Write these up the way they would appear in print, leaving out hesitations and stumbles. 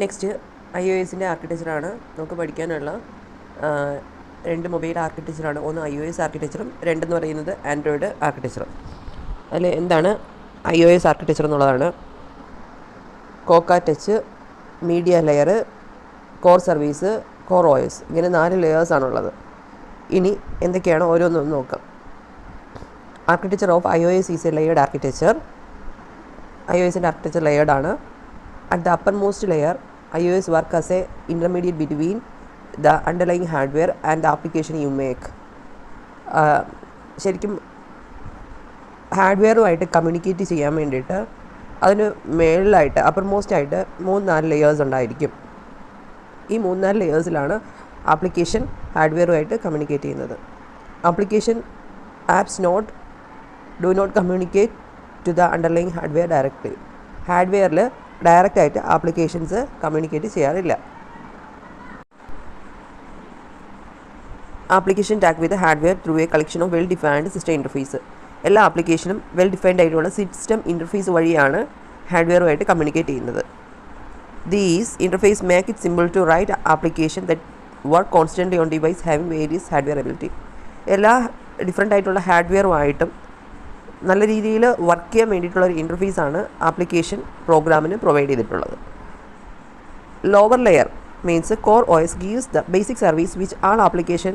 Next iOS-ൻ്റെ ആർക്കിടെക്ചറാണ് നമുക്ക് പഠിക്കാനുള്ള രണ്ട് മൊബൈൽ ആർക്കിടെക്ചറാണ്. ഒന്ന് iOS ആർക്കിടെക്ചറും രണ്ടെന്ന് പറയുന്നത് ആൻഡ്രോയിഡ് ആർക്കിടെക്ചറും. അതിൽ എന്താണ് iOS ആർക്കിടെക്ചർ എന്നുള്ളതാണ്. Cocoa touch, media layer, core service, core OS, ഇങ്ങനെ 4 ലെയേഴ്സാണുള്ളത്. ഇനി എന്തൊക്കെയാണ് ഓരോന്നൊന്ന് നോക്കാം. Architecture of iOS is a layered architecture. iOS-ൻ്റെ ആർക്കിടെക്ചർ ലെയർഡ് ആണ്. At the uppermost layer, iOS work as a intermediate between the underlying hardware and the application you make. ശരിക്കും ഹാർഡ്വെയറുമായിട്ട് communicate ചെയ്യാൻ വേണ്ടിയിട്ട് അതിന് മേളിലായിട്ട് അപ്പർമോസ്റ്റ് ആയിട്ട് 3-4 ലെയേഴ്സ് ഉണ്ടായിരിക്കും. ഈ 3-4 ലെയേഴ്സിലാണ് ആപ്ലിക്കേഷൻ ഹാർഡ്വെയറുമായിട്ട് കമ്മ്യൂണിക്കേറ്റ് ചെയ്യുന്നത്. Application apps do not communicate to the underlying hardware directly. ഹാർഡ്വെയറിൽ ഡയറക്റ്റായിട്ട് ആപ്ലിക്കേഷൻസ് കമ്മ്യൂണിക്കേറ്റ് ചെയ്യാറില്ല. Application tag with hardware through a collection of well defined system interface. എല്ലാ ആപ്ലിക്കേഷനും വെൽ ഡിഫൈൻഡ് ആയിട്ടുള്ള സിസ്റ്റം ഇൻ്റർഫേസ് വഴിയാണ് ഹാർഡ്വെയറുമായിട്ട് കമ്മ്യൂണിക്കേറ്റ് ചെയ്യുന്നത്. These interface make it simple to write application that work constantly on device having various hardware ability. എല്ലാ different ആയിട്ടുള്ള ഹാർഡ്വെയറുമായിട്ടും നല്ല രീതിയിൽ വർക്ക് ചെയ്യാൻ വേണ്ടിയിട്ടുള്ള ഒരു ഇൻ്റർഫേസാണ് ആപ്ലിക്കേഷൻ പ്രോഗ്രാമിന് പ്രൊവൈഡ് ചെയ്തിട്ടുള്ളത്. Lower layer means core OS gives the basic service which all application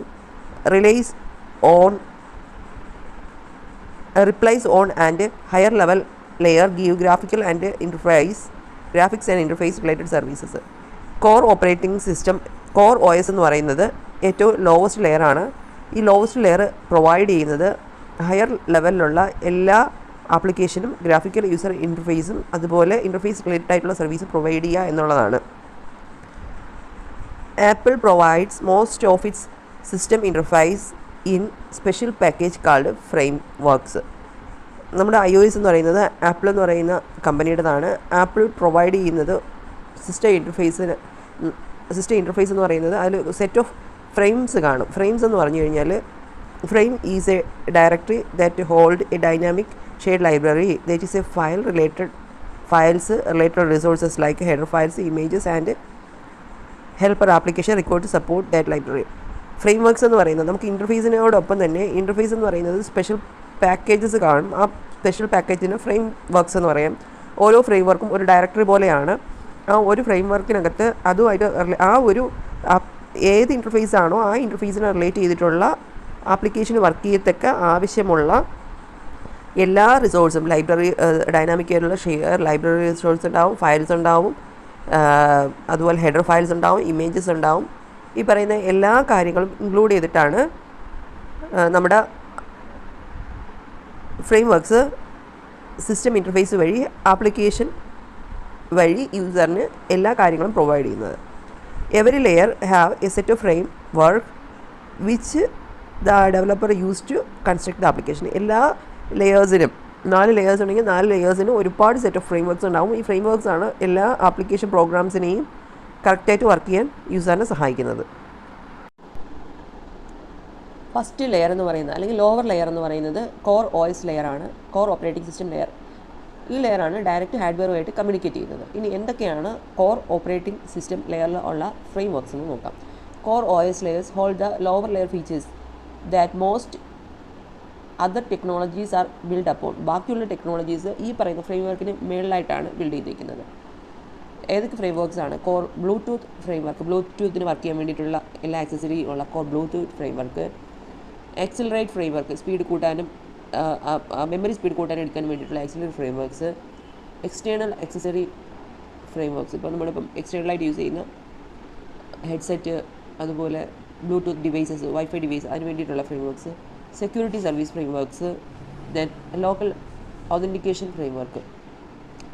replies on and higher level layer give graphics and interface related services. Core operating system core OS എന്ന് പറയുന്നത് ഏറ്റവും lowest ലെയറാണ്. ഈ lowest layer provide ചെയ്യുന്നത് higher ലെവലിലുള്ള എല്ലാ ആപ്ലിക്കേഷനും graphical user ഇൻ്റർഫേസും അതുപോലെ interface related ആയിട്ടുള്ള സർവീസ് പ്രൊവൈഡ് ചെയ്യുക എന്നുള്ളതാണ്. Apple provides most of its system interface in special package called frame works. നമ്മുടെ iOS എന്ന് പറയുന്നത് ആപ്പിൾ എന്ന് പറയുന്ന കമ്പനിയുടേതാണ്. ആപ്പിൾ പ്രൊവൈഡ് ചെയ്യുന്നത് സിസ്റ്റം ഇൻ്റർഫേസ് എന്ന് പറയുന്നത് അതിൽ സെറ്റ് ഓഫ് ഫ്രെയിംസ് കാണും. ഫ്രെയിംസ് എന്ന് പറഞ്ഞു കഴിഞ്ഞാൽ frame is a directory that hold a dynamic shared library that is a related resources like header files, images and helper application required to support that library. Frameworks എന്ന് പറയുന്നത് നമുക്ക് ഇൻ്റർഫേസിനോടൊപ്പം തന്നെ interface എന്ന് പറയുന്നത് സ്പെഷ്യൽ പാക്കേജസ് കാണും. ആ special പാക്കേജിന് frame works എന്ന് പറയാം. ഓരോ ഫ്രെയിം വർക്കും ഒരു ഡയറക്ടറി പോലെയാണ്. ആ ഒരു ഫ്രെയിം വർക്കിനകത്ത് അതുമായിട്ട് ഏത് ഇൻ്റർഫേസ് ആണോ ആ ഇൻ്റർഫേസിനെ റിലേറ്റ് ചെയ്തിട്ടുള്ള ആപ്ലിക്കേഷൻ വർക്ക് ചെയ്യത്തക്ക ആവശ്യമുള്ള എല്ലാ റിസോഴ്സും ലൈബ്രറി ഡൈനാമിക് ആയിട്ടുള്ള ലൈബ്രറി റിസോഴ്സ് ഉണ്ടാവും, ഫയൽസ് ഉണ്ടാവും, അതുപോലെ ഹെഡർ ഫയൽസ് ഉണ്ടാവും, ഇമേജസ് ഉണ്ടാവും. ഈ പറയുന്ന എല്ലാ കാര്യങ്ങളും ഇൻക്ലൂഡ് ചെയ്തിട്ടാണ് നമ്മുടെ ഫ്രെയിം വർക്ക്സ് സിസ്റ്റം ഇൻ്റർഫേസ് വഴി ആപ്ലിക്കേഷൻ വഴി യൂസറിന് എല്ലാ കാര്യങ്ങളും പ്രൊവൈഡ് ചെയ്യുന്നത്. Every layer have a set of framework which the developer use to construct the application. എല്ലാ ലെയേഴ്സിനും 4 ലെയേഴ്സ് ഉണ്ടെങ്കിൽ 4 ലെയേഴ്സിനും ഒരുപാട് സെറ്റ് ഓഫ് ഫ്രെയിം വർക്ക്സ് ഉണ്ടാകും. ഈ ഫ്രെയിം വർക്ക്സ് ആണ് എല്ലാ ആപ്ലിക്കേഷൻ പ്രോഗ്രാംസിനെയും കറക്റ്റായിട്ട് വർക്ക് ചെയ്യാൻ യൂസറിനെ സഹായിക്കുന്നത്. ഫസ്റ്റ് ലെയർ എന്ന് പറയുന്നത് അല്ലെങ്കിൽ ലോവർ ലെയർ എന്ന് പറയുന്നത് കോർ OS ലെയറാണ്, കോർ ഓപ്പറേറ്റിംഗ് സിസ്റ്റം ലെയർ. ഈ ലെയറാണ് ഡയറക്റ്റ് ഹാർഡ്വെയറുമായിട്ട് കമ്മ്യൂണിക്കേറ്റ് ചെയ്യുന്നത്. ഇനി എന്തൊക്കെയാണ് കോർ ഓപ്പറേറ്റിംഗ് സിസ്റ്റം ലെയറിൽ ഉള്ള ഫ്രെയിം വർക്ക്സ് എന്ന് നോക്കാം. Core OS layers hold the lower layer features that most other technologies are built upon. ബാക്കിയുള്ള ടെക്നോളജീസ് ഈ പറയുന്ന ഫ്രെയിം വർക്കിന് മേളിലായിട്ടാണ് ബിൽഡ് ചെയ്തിരിക്കുന്നത്. ഏതൊക്കെ ഫ്രെയിം വർക്ക്സ് ആണ്? കോർ ബ്ലൂടൂത്ത് ഫ്രെയിം വർക്ക്, ബ്ലൂടൂത്തിന് വർക്ക് ചെയ്യാൻ വേണ്ടിയിട്ടുള്ള എല്ലാ ആക്സസറി ഉള്ള core Bluetooth framework. Accelerate framework, speed കൂട്ടാനും മെമ്മറി സ്പീഡ് കൂട്ടാനും എടുക്കാൻ വേണ്ടിയിട്ടുള്ള accelerate frameworks. External accessory frameworks, ഇപ്പോൾ നമ്മളിപ്പം എക്സ്റ്റേണലായിട്ട് യൂസ് ചെയ്യുന്ന ഹെഡ്സെറ്റ്, അതുപോലെ ബ്ലൂടൂത്ത് ഡിവൈസസ്, വൈഫൈ ഡിവൈസ്, അതിന് വേണ്ടിയിട്ടുള്ള frameworks. Security service frameworks. Then local authentication frame work.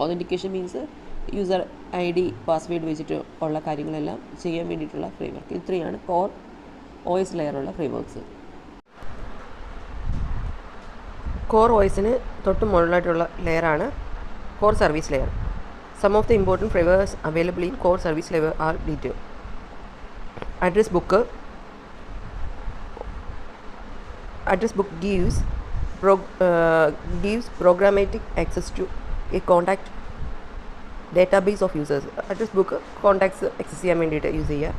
Authentication means user ID password വെച്ചിട്ട് ഉള്ള കാര്യങ്ങളെല്ലാം ചെയ്യാൻ വേണ്ടിയിട്ടുള്ള ഫ്രെയിം വർക്ക്. ഇത്രയാണ് കോർ OS ലെയറുള്ള ഫ്രെയിം വർക്ക്സ്. കോർ OSന് തൊട്ട് മുകളിലായിട്ടുള്ള ലെയറാണ് core service layer. Some of the important frameworks available in core service layer are detail. Address book gives programmatic access to a contact database of users address book contacts access ചെയ്യാൻ വേണ്ടിയിട്ട് use ചെയ്യുക.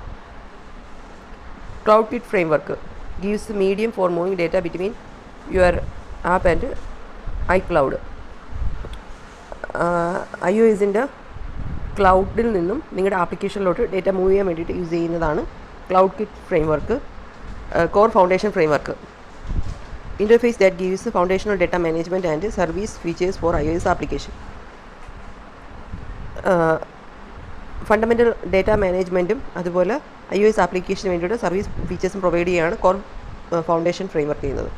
Cloud kit framework gives medium for moving data between your app and iCloud. iOSൻ്റെ ക്ലൗഡിൽ നിന്നും നിങ്ങളുടെ ആപ്ലിക്കേഷനിലോട്ട് data move ചെയ്യാൻ വേണ്ടിയിട്ട് use ചെയ്യുന്നതാണ് cloud kit framework. Core foundation framework interface that gives foundational data management and service features for iOS application. Fundamental data മാനേജ്മെൻറ്റും അതുപോലെ iOS ആപ്ലിക്കേഷന് വേണ്ടിയിട്ട് service ഫീച്ചേഴ്സും പ്രൊവൈഡ് ചെയ്യുകയാണ് കോർ ഫൗണ്ടേഷൻ ഫ്രെയിംവർക്ക് ചെയ്യുന്നത്.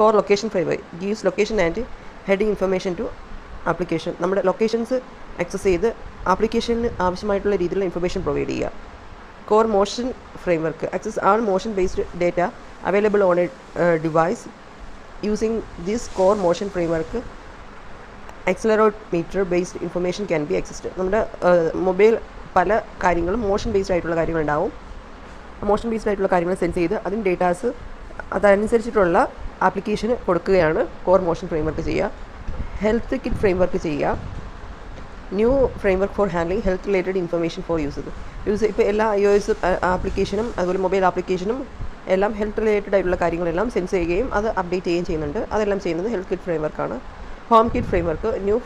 Core location framework gives location and heading information to application. നമ്മുടെ ലൊക്കേഷൻസ് access ചെയ്ത് ആപ്ലിക്കേഷന് ആവശ്യമായിട്ടുള്ള രീതിയിലുള്ള ഇൻഫർമേഷൻ പ്രൊവൈഡ് ചെയ്യുക. Core motion framework access all motion based data available on a device using this core motion framework accelerometer based information can be accessed. നമ്മുടെ mobile പല കാര്യങ്ങളും മോഷൻ ബേസ്ഡ് ആയിട്ടുള്ള കാര്യങ്ങളുണ്ടാവും. മോഷൻ ബേസ്ഡ് ആയിട്ടുള്ള കാര്യങ്ങൾ സെൻസ് ചെയ്ത് അതിന് datas അതനുസരിച്ചിട്ടുള്ള ആപ്ലിക്കേഷന് കൊടുക്കുകയാണ് കോർ മോഷൻ ഫ്രെയിംവർക്ക് ചെയ്യുക. ഹെൽത്ത് കിറ്റ് ഫ്രെയിംവർക്ക് ചെയ്യുക. New framework for handling health related information for user ഇപ്പോൾ എല്ലാ iOS ആപ്ലിക്കേഷനും അതുപോലെ മൊബൈൽ ആപ്ലിക്കേഷനും എല്ലാം ഹെൽത്ത് റിലേറ്റഡ് ആയിട്ടുള്ള കാര്യങ്ങളെല്ലാം സെൻസ് ചെയ്യുകയും അത് അപ്ഡേറ്റ് ചെയ്യുകയും ചെയ്യുന്നുണ്ട്. അതെല്ലാം ചെയ്യുന്നത് ഹെൽത്ത് കിറ്റ് ഫ്രെയിംവർക്കാണ്. Home kit framework new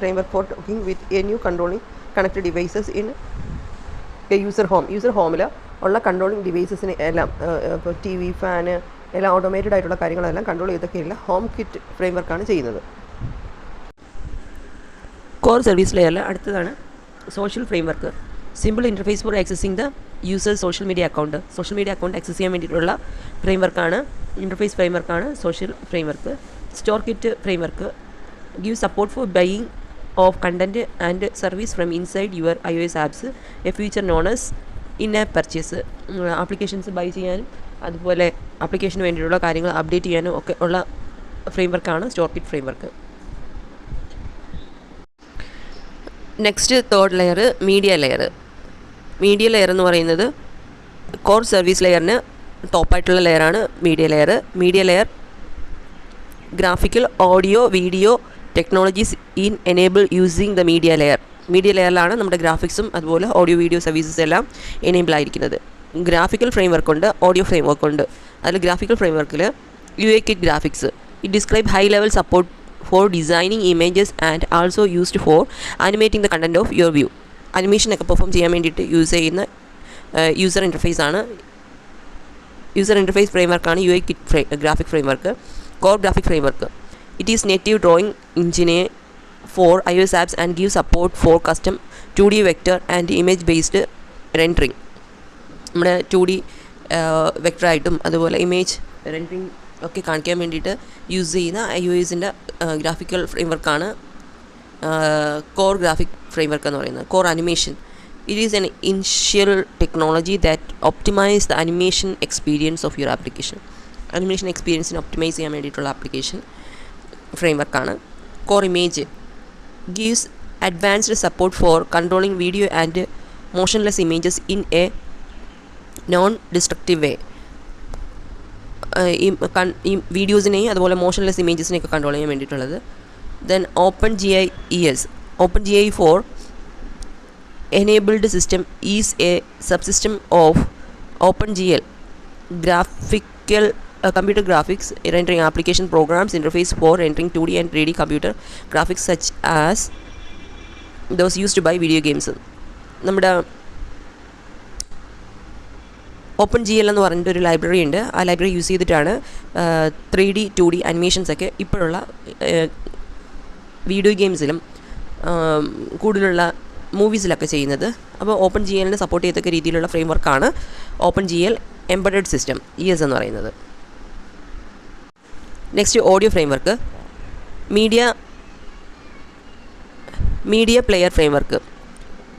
framework for talking with a new controlling connected devices in a user ഹോമിൽ ഉള്ള കൺട്രോളിംഗ് ഡിവൈസസിന് എല്ലാം ഇപ്പോൾ ടി വി ഫാന് എല്ലാം ഓട്ടോമേറ്റഡ് ആയിട്ടുള്ള കാര്യങ്ങളെല്ലാം കൺട്രോൾ ചെയ്തൊക്കെയുള്ള ഹോം കിറ്റ് ഫ്രെയിംവർക്കാണ് ചെയ്യുന്നത്. കോർ സർവീസ് ലെയറിൽ അടുത്തതാണ് social framework. Simple interface for accessing the users social media account access ചെയ്യാൻ വേണ്ടിയിട്ടുള്ള ഫ്രെയിംവർക്കാണ് ഇൻ്റർഫേസ് ഫ്രെയിംവർക്കാണ് social framework. Store kit framework give support four buying of content and service from inside your iOS apps a feature known as in app purchase. Applications buy ചെയ്യാനും അതുപോലെ ആപ്ലിക്കേഷന് വേണ്ടിയിട്ടുള്ള കാര്യങ്ങൾ അപ്ഡേറ്റ് ചെയ്യാനും ഒക്കെ ഉള്ള ഫ്രെയിംവർക്കാണ് store kit framework. Next third layer media layer എന്ന് പറയുന്നത് കോർ സർവീസ് ലെയറിന് ടോപ്പായിട്ടുള്ള ലെയറാണ് media layer graphical audio video technologies in enable using the media ലെയറിലാണ് നമ്മുടെ ഗ്രാഫിക്സും അതുപോലെ ഓഡിയോ വീഡിയോ സർവീസസ് എല്ലാം എനേബിൾ ആയിരിക്കുന്നത്. ഗ്രാഫിക്കൽ ഫ്രെയിംവർക്ക് ഉണ്ട്, ഓഡിയോ ഫ്രെയിംവർക്ക് ഉണ്ട്. അതിൽ ഗ്രാഫിക്കൽ ഫ്രെയിംവർക്കിൽ UI kit graphics it describe high level support for designing images and also used for animating the content of your view. അനിമേഷനൊക്കെ പെർഫോം ചെയ്യാൻ വേണ്ടിയിട്ട് use ചെയ്യുന്ന യൂസർ ഇൻ്റർഫേസ് ഫ്രെയിംവർക്കാണ് UI കിറ്റ് graphic framework. Core graphic framework it is native drawing എഞ്ചിനെ for iOS apps and give support for custom 2D vector and image based rendering. നമ്മുടെ 2D വെക്ടറായിട്ടും അതുപോലെ image rendering ഒക്കെ കാണിക്കാൻ വേണ്ടിയിട്ട് യൂസ് ചെയ്യുന്ന iOSൻ്റെ ഗ്രാഫിക്കൽ ഫ്രെയിംവർക്കാണ് കോർ ഗ്രാഫിക് ഫ്രെയിംവർക്ക് എന്ന് പറയുന്നത്. Core animation it is an initial technology that optimize the animation experience of your application. Animation എക്സ്പീരിയൻസിനെ ഒപ്റ്റിമൈസ് ചെയ്യാൻ വേണ്ടിയിട്ടുള്ള ആപ്ലിക്കേഷൻ ഫ്രെയിംവർക്കാണ്. Core image gives advanced support for controlling video and motionless images in a non destructive way. ഈ വീഡിയോസിനെയും അതുപോലെ മോഷൻലെസ് ഇമേജസിനെയൊക്കെ control ചെയ്യാൻ വേണ്ടിയിട്ടുള്ളത്. Then OpenGI for enabled system is a subsystem of OpenGL graphical computer graphics rendering application programs interface for rendering 2D and 3D computer graphics such as those used by video games. നമ്മുടെ OpenGL എന്ന് പറഞ്ഞിട്ടൊരു library ഉണ്ട്. ആ library use ചെയ്തിട്ടാണ് 3D 2D അനിമേഷൻസൊക്കെ ഇപ്പോഴുള്ള video ഗെയിംസിലും കൂടുതലുള്ള മൂവീസിലൊക്കെ ചെയ്യുന്നത്. അപ്പോൾ OpenGLനെ സപ്പോർട്ട് ചെയ്തൊക്കെ രീതിയിലുള്ള ഫ്രെയിംവർക്കാണ് OpenGL എംബഡഡ് സിസ്റ്റം ES എന്ന് പറയുന്നത്. Next audio framework media player framework.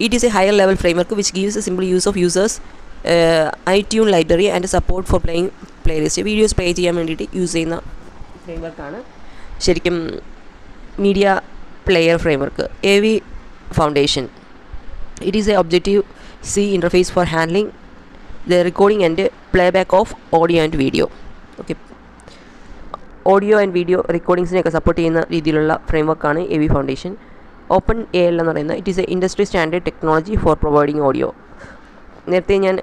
It is A higher level framework which gives A simple use of users iTunes library and support for playlist. Videos play ചെയ്യാൻ വേണ്ടിയിട്ട് use ചെയ്യുന്ന ഫ്രെയിംവർക്കാണ് ശരിക്കും media player framework. AV foundation it is A Objective-C interface for handling the recording and playback of audio and video. Okay, audio and video റെക്കോർഡിങ്സിനെയൊക്കെ support ചെയ്യുന്ന രീതിയിലുള്ള ഫ്രെയിംവർക്കാണ് AV foundation. Open A L എന്ന് പറയുന്നത് it is a industry standard technology for providing audio. നേരത്തെ ഞാൻ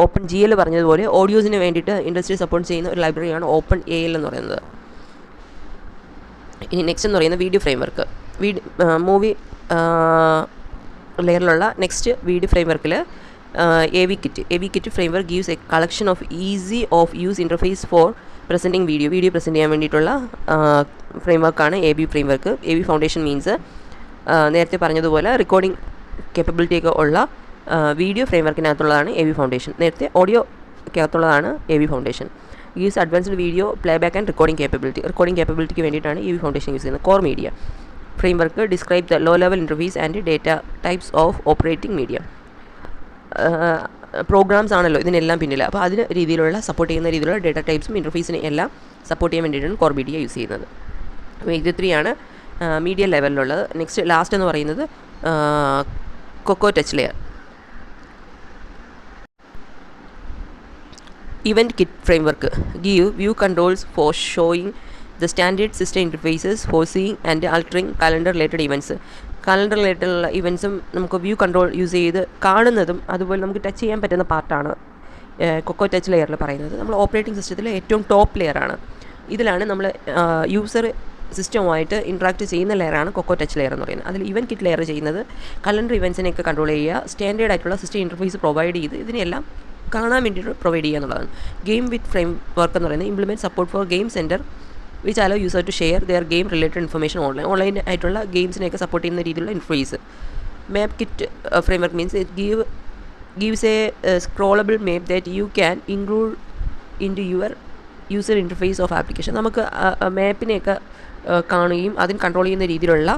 open G L പറഞ്ഞതുപോലെ ഓഡിയോസിന് വേണ്ടിയിട്ട് ഇൻഡസ്ട്രി സപ്പോർട്ട് ചെയ്യുന്ന ഒരു ലൈബ്രറിയാണ് ഓപ്പൺ എ എൽ എന്ന് പറയുന്നത്. ഇനി നെക്സ്റ്റ് എന്ന് പറയുന്നത് വീഡിയോ ഫ്രെയിംവർക്ക്. മൂവി ലെയറിലുള്ള നെക്സ്റ്റ് വീഡിയോ ഫ്രെയിംവർക്കിൽ A V kit framework gives a collection of easy of use interface for presenting video present ചെയ്യാൻ വേണ്ടിയിട്ടുള്ള ഫ്രെയിംവർക്കാണ് A B framework. A B foundation means നേരത്തെ പറഞ്ഞതുപോലെ റെക്കോർഡിംഗ് കേപ്പബിലിറ്റിയൊക്കെ ഉള്ള വീഡിയോ ഫ്രെയിംവർക്കിനകത്തുള്ളതാണ് എ ബി ഫൗണ്ടേഷൻ. നേരത്തെ ഓഡിയോക്കകത്തുള്ളതാണ് A B foundation. Gives advanced video playback and recording കേപ്പബിലിറ്റിക്ക് വേണ്ടിയിട്ടാണ് എ ബി ഫൗണ്ടേഷൻ യൂസ് ചെയ്യുന്നത്. Core media framework describe the law level interface and data types of operating media. Programs ആണല്ലോ ഇതിനെല്ലാം പിന്നിൽ. അപ്പോൾ അതിന് രീതിയിലുള്ള സപ്പോർട്ട് ചെയ്യുന്ന രീതിയിലുള്ള ഡേറ്റ ടൈപ്സും ഇൻ്റർഫേസിനെ എല്ലാം സപ്പോർട്ട് ചെയ്യാൻ വേണ്ടിയിട്ടാണ് കോർ മീഡിയ യൂസ് ചെയ്യുന്നത്. അപ്പോൾ ഇത് 3 ആണ് മീഡിയ ലെവലിലുള്ളത്. നെക്സ്റ്റ് ലാസ്റ്റ് എന്ന് പറയുന്നത് cocoa touch layer. Event Kit Framework give view controls for showing the standard system interfaces for seeing and altering calendar related events. Calendar റിലേറ്റഡുള്ള ഇവൻറ്റ്സും നമുക്ക് വ്യൂ കൺട്രോൾ യൂസ് ചെയ്ത് കാണുന്നതും അതുപോലെ നമുക്ക് ടച്ച് ചെയ്യാൻ പറ്റുന്ന പാർട്ടാണ് കൊക്കോ ടച്ച് ലെയറിൽ പറയുന്നത്. നമ്മൾ ഓപ്പറേറ്റിംഗ് സിസ്റ്റത്തിലെ ഏറ്റവും ടോപ്പ് ലെയറാണ്. ഇതിലാണ് നമ്മൾ യൂസർ സിസ്റ്റവുമായിട്ട് ഇൻട്രാക്ട് ചെയ്യുന്ന ലെയറാണ് കൊക്കോ ടച്ച് ലെയർ എന്ന് പറയുന്നത്. അതിൽ ഇവൻറ്റ് കിറ്റ് ലെയർ ചെയ്യുന്നത് കലണ്ടർ ഇവൻറ്റ്സിനെയൊക്കെ കൺട്രോൾ ചെയ്യുക, സ്റ്റാൻഡേർഡ് ആയിട്ടുള്ള സിസ്റ്റം ഇൻ്റർഫേസ് പ്രൊവൈഡ് ചെയ്ത് ഇതിനെല്ലാം കാണാൻ വേണ്ടിയിട്ട് പ്രൊവൈഡ് ചെയ്യുക എന്നുള്ളതാണ്. ഗെയിം വിത്ത് ഫ്രെയിം വർക്ക് എന്ന് പറയുന്നത് implement support for game center which allow user to share their game related information online ആയിട്ടുള്ള ഗെയിംസിനെയൊക്കെ സപ്പോർട്ട് ചെയ്യുന്ന രീതിയിലുള്ള interface. Map kit framework means it gives a scrollable map that you can include in to your user interface of application. നമുക്ക് മാപ്പിനെയൊക്കെ കാണുകയും അതിന് control ചെയ്യുന്ന രീതിയിലുള്ള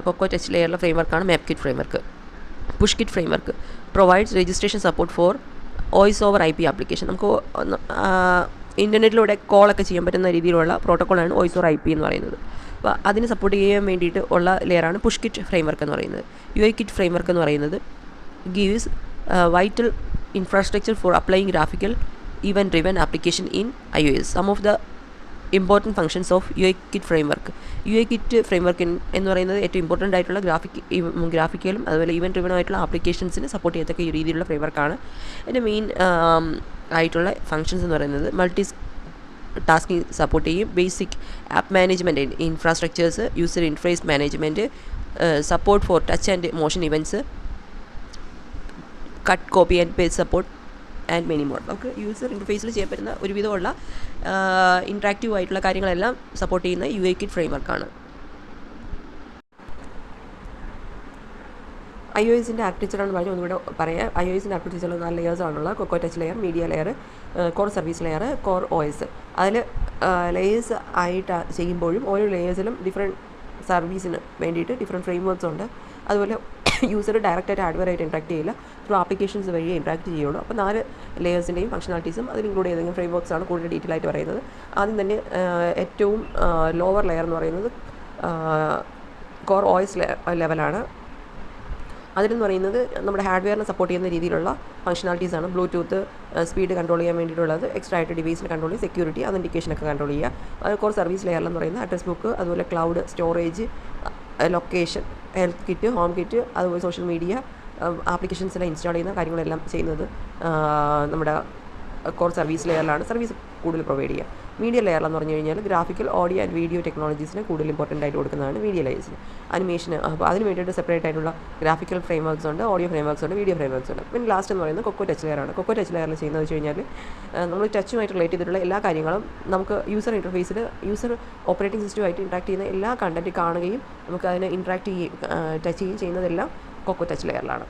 കൊക്കോ ടച്ച് ലെയറിലെ ഫ്രെയിംവർക്കാണ് map kit framework. Push kit framework provides registration support for voice over IP application. നമുക്ക് ഇൻ്റർനെറ്റിലൂടെ കോളൊക്കെ ചെയ്യാൻ പറ്റുന്ന രീതിയിലുള്ള പ്രോട്ടോക്കോളാണ് വോയിസ് ഓവർ IP എന്ന് പറയുന്നത്. അപ്പോൾ അതിന് സപ്പോർട്ട് ചെയ്യാൻ വേണ്ടിയിട്ട് ഉള്ള ലെയറാണ് പുഷ് കിറ്റ് ഫ്രെയിംവർക്ക് എന്ന് പറയുന്നത്. UI കിറ്റ് ഫ്രെയിംവർക്ക് എന്ന് പറയുന്നത് gives vital infrastructure for applying graphical event driven application in iOS. Some of the important functions of UI kit framework. UI kit framework എന്ന് പറയുന്നത് ഏറ്റവും ഇമ്പോർട്ടൻ്റ് ആയിട്ടുള്ള ഗ്രാഫിക്കലും അതുപോലെ ഇവൻറ്റ് ഡ്രിവനും ആയിട്ടുള്ള ആപ്ലിക്കേഷൻസിന് സപ്പോർട്ട് ചെയ്യത്തക്ക ഈ രീതിയിലുള്ള ഫ്രെയിംവർക്കാണ്. അതിൻ്റെ മെയിൻ ആയിട്ടുള്ള ഫങ്ഷൻസ് എന്ന് പറയുന്നത് മൾട്ടി ടാസ്കിങ് സപ്പോർട്ട് ചെയ്യും, basic app management infrastructures, user interface management, support for touch and motion events, cut copy and paste support and many more. നമുക്ക് യൂസർ ഇൻ്റർഫേസിൽ ചെയ്യാൻ പറ്റുന്ന ഒരുവിധമുള്ള ഇൻട്രാക്റ്റീവ് ആയിട്ടുള്ള കാര്യങ്ങളെല്ലാം സപ്പോർട്ട് ചെയ്യുന്ന UI കിറ്റ് ഫ്രെയിംവർക്കാണ്. iOSൻ്റെ ആർക്കിടെക്ചറാണ് പറഞ്ഞ് ഒന്നുകൂടെ പറയാം. iOSൻ്റെ ആർക്കിടെക്ചറിൽ 4 ലെയേഴ്സാണുള്ള cocoa touch layer, media layer, core service layer, core OS. അതിൽ ലെയേഴ്സ് ആയിട്ട് ചെയ്യുമ്പോഴും ഓരോ ലെയേഴ്സിലും ഡിഫറെൻറ്റ് സർവീസിന് വേണ്ടിയിട്ട് ഡിഫറെൻറ്റ് ഫ്രെയിംവർക്ക്സ് ഉണ്ട്. അതുപോലെ യൂസർ ഡയറക്റ്റായിട്ട് ഹാർഡ്വെയറായിട്ട് ഇൻട്രാക്ട് ചെയ്യില്ല, ത്രൂ ആപ്ലിക്കേഷൻസ് വഴിയേ ഇൻട്രാക്ട് ചെയ്യുള്ളൂ. അപ്പോൾ 4 ലെയേഴ്സിൻ്റെയും ഫംഗ്ഷനാലിറ്റീസും അതിൽ ഇൻക്ലൂഡ് ചെയ്തെങ്കിലും ഫ്രെയിംവർക്ക്സാണ് കൂടുതൽ ഡീറ്റെയിൽ ആയിട്ട് പറയുന്നത്. ആദ്യം തന്നെ ഏറ്റവും ലോവർ ലെയർ എന്ന് പറയുന്നത് കോർ OS ലെവലാണ്. അതിലെന്ന് പറയുന്നത് നമ്മുടെ ഹാർഡ്വെയറിനെ സപ്പോർട്ട് ചെയ്യുന്ന രീതിയിലുള്ള ഫംഗ്ഷനാലിറ്റീസാണ്. ബ്ലൂടൂത്ത് സ്പീഡ് കൺട്രോൾ ചെയ്യാൻ വേണ്ടിയിട്ടുള്ളത്, എക്സ്ട്രാ ആയിട്ട് ഡിവൈസിനെ കൺട്രോൾ ചെയ്യുക, സെക്യൂരിറ്റി അതൻറ്റിക്കേഷനൊക്കെ കൺട്രോൾ ചെയ്യുക. അത് കോർ സർവീസ് ലെയറിലെന്ന് പറയുന്നത് അഡ്രസ് ബുക്ക്, അതുപോലെ cloud storage, location, health kit, home kit, അതുപോലെ സോഷ്യൽ മീഡിയ ആപ്ലിക്കേഷൻസെല്ലാം ഇൻസ്റ്റാൾ ചെയ്യുന്ന കാര്യങ്ങളെല്ലാം ചെയ്യുന്നത് നമ്മുടെ കോർ സർവീസ് ലെയറിലാണ്. സർവീസ് കൂടുതൽ പ്രൊവൈഡ് ചെയ്യുക. മീഡിയ ലെയറിലെന്ന് പറഞ്ഞു കഴിഞ്ഞാൽ ഗ്രാഫിക്കൽ, ഓഡിയോ ആൻഡ് വീഡിയോ ടെക്നോളജീസിന് കൂടുതൽ ഇമ്പോർട്ടൻ്റ് ആയിട്ട് കൊടുക്കുന്നതാണ് മീഡിയ ലെയേഴ്സിന്. അനിമേഷന് അപ്പോൾ അതിന് വേണ്ടിയിട്ട് സെപ്പറേറ്റ് ആയിട്ടുള്ള ഗ്രാഫിക്കൽ ഫ്രെയിംവർക്ക്സ് ഉണ്ട്, ഓഡിയോ ഫ്രെയിംവർക്ക്സ് ഉണ്ട്, വീഡിയോ ഫ്രെയിംവർക്ക്സ് ഉണ്ട്. പിന്നെ ലാസ്റ്റ് എന്ന് പറയുന്നത് കൊക്കോ ടച്ച് ലെയറാണ്. കൊക്കോ ടച്ച് ലെയറിൽ ചെയ്യുന്നത് വെച്ച് കഴിഞ്ഞാൽ നമ്മൾ ടച്ചുമായിട്ട് റിലേറ്റ് ചെയ്തിട്ടുള്ള എല്ലാ കാര്യങ്ങളും നമുക്ക് യൂസർ ഇൻ്റർഫേസിൽ യൂസർ ഓപ്പറേറ്റിംഗ് സിസ്റ്റമായിട്ട് ഇൻട്രാക്ട് ചെയ്യുന്ന എല്ലാ കണ്ടൻറ്റ് കാണുകയും നമുക്ക് അതിനെ ഇൻട്രാക്ട് ചെയ്യുകയും ടച്ച് ചെയ്യുകയും ചെയ്യുന്നതെല്ലാം കൊക്കോ ടച്ച് ലെയറിലാണ്.